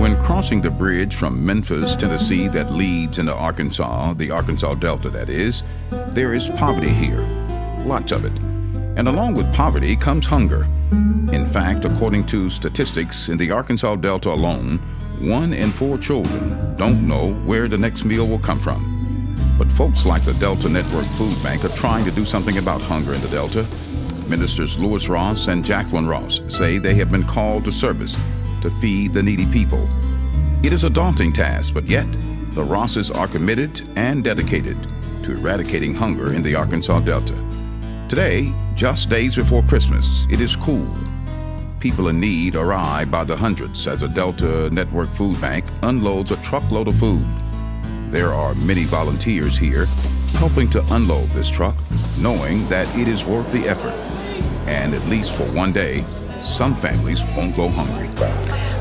When crossing the bridge from Memphis, Tennessee that leads into Arkansas, the Arkansas Delta that is, there is poverty here, lots of it. And along with poverty comes hunger. In fact, according to statistics in the Arkansas Delta alone, 1 in 4 children don't know where the next meal will come from. But folks like the Delta Network Food Bank are trying to do something about hunger in the Delta. Ministers Lewis Ross and Jacqueline Ross say they have been called to service to feed the needy people. It is a daunting task, but yet the Rosses are committed and dedicated to eradicating hunger in the Arkansas Delta. Today, just days before Christmas, it is cool. People in need arrive by the hundreds as a Delta Network Food Bank unloads a truckload of food. There are many volunteers here helping to unload this truck, knowing that it is worth the effort. And at least for one day, some families won't go hungry.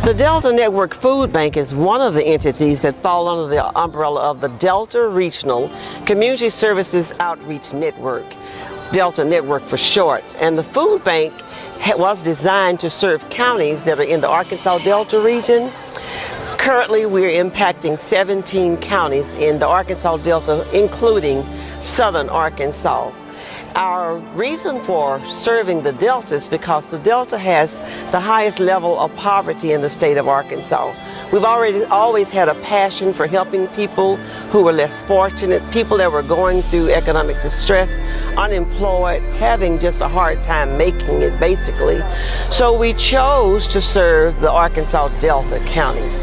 The Delta Network Food Bank is one of the entities that fall under the umbrella of the Delta Regional Community Services Outreach Network, Delta Network for short. And the food bank was designed to serve counties that are in the Arkansas Delta region. Currently, we're impacting 17 counties in the Arkansas Delta, including southern Arkansas. Our reason for serving the Delta is because the Delta has the highest level of poverty in the state of Arkansas. We've always had a passion for helping people who were less fortunate, people that were going through economic distress, unemployed, having just a hard time making it, basically. So we chose to serve the Arkansas Delta counties.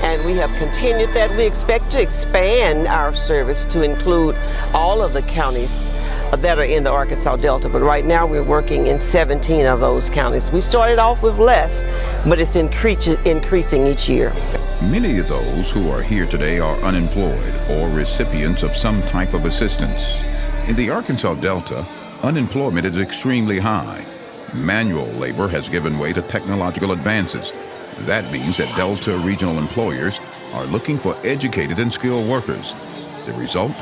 And we have continued that. We expect to expand our service to include all of the counties that are in the Arkansas Delta, but right now we're working in 17 of those counties. We started off with less, but it's increasing each year. Many of those who are here today are unemployed or recipients of some type of assistance. In the Arkansas Delta, unemployment is extremely high. Manual labor has given way to technological advances. That means that Delta regional employers are looking for educated and skilled workers. The result?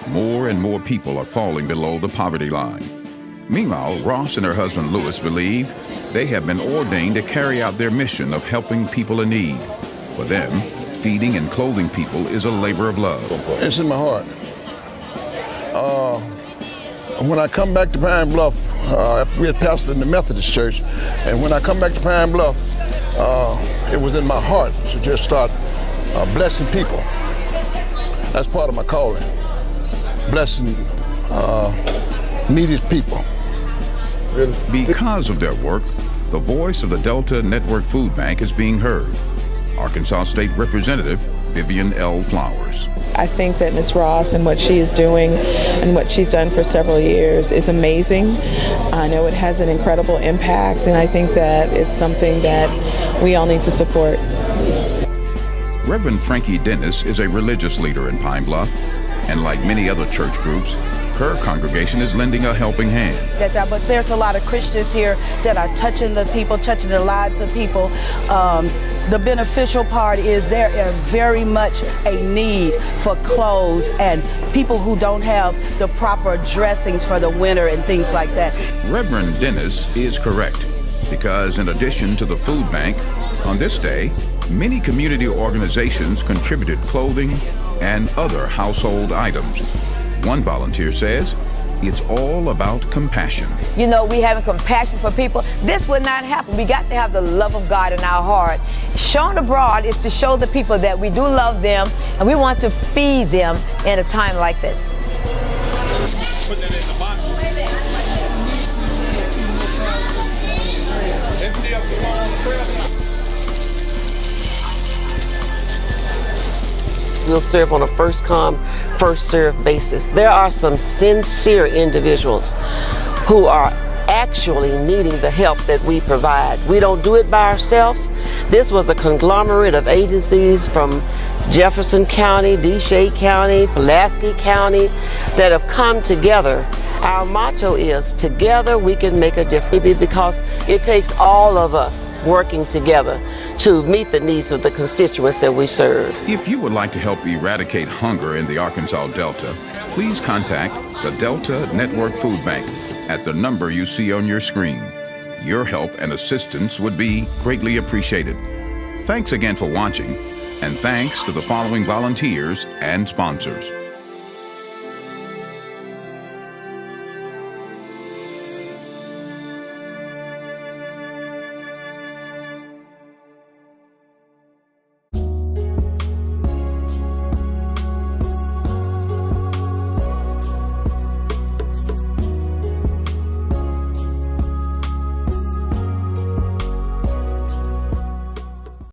More and more people are falling below the poverty line. Meanwhile, Ross and her husband Lewis believe they have been ordained to carry out their mission of helping people in need. For them, feeding and clothing people is a labor of love. It's in my heart. When I come back to Pine Bluff, we had pastored in the Methodist Church, and when I come back to Pine Bluff, it was in my heart to just start blessing people. That's part of my calling. Blessing needy people. Because of their work, the voice of the Delta Network Food Bank is being heard. Arkansas State Representative Vivian L. Flowers. I think that Ms. Ross and what she is doing and what she's done for several years is amazing. I know it has an incredible impact, and I think that it's something that we all need to support. Reverend Frankie Dennis is a religious leader in Pine Bluff, and like many other church groups, her congregation is lending a helping hand. But there's a lot of Christians here that are touching the people, touching the lives of people. The beneficial part is there is very much a need for clothes and people who don't have the proper dressings for the winter and things like that. Reverend Dennis is correct, because in addition to the food bank, on this day, many community organizations contributed clothing and other household items. One volunteer says, it's all about compassion. You know, we having compassion for people. This would not happen. We got to have the love of God in our heart. Shown abroad is to show the people that we do love them and we want to feed them in a time like this. Put that in the box. Empty up the long We'll serve on a first come, first served basis. There are some sincere individuals who are actually needing the help that we provide. We don't do it by ourselves. This was a conglomerate of agencies from Jefferson County, DeShay County, Pulaski County that have come together. Our motto is, together we can make a difference, because it takes all of us working together to meet the needs of the constituents that we serve. If you would like to help eradicate hunger in the Arkansas Delta, please contact the Delta Network Food Bank at the number you see on your screen. Your help and assistance would be greatly appreciated. Thanks again for watching, and thanks to the following volunteers and sponsors.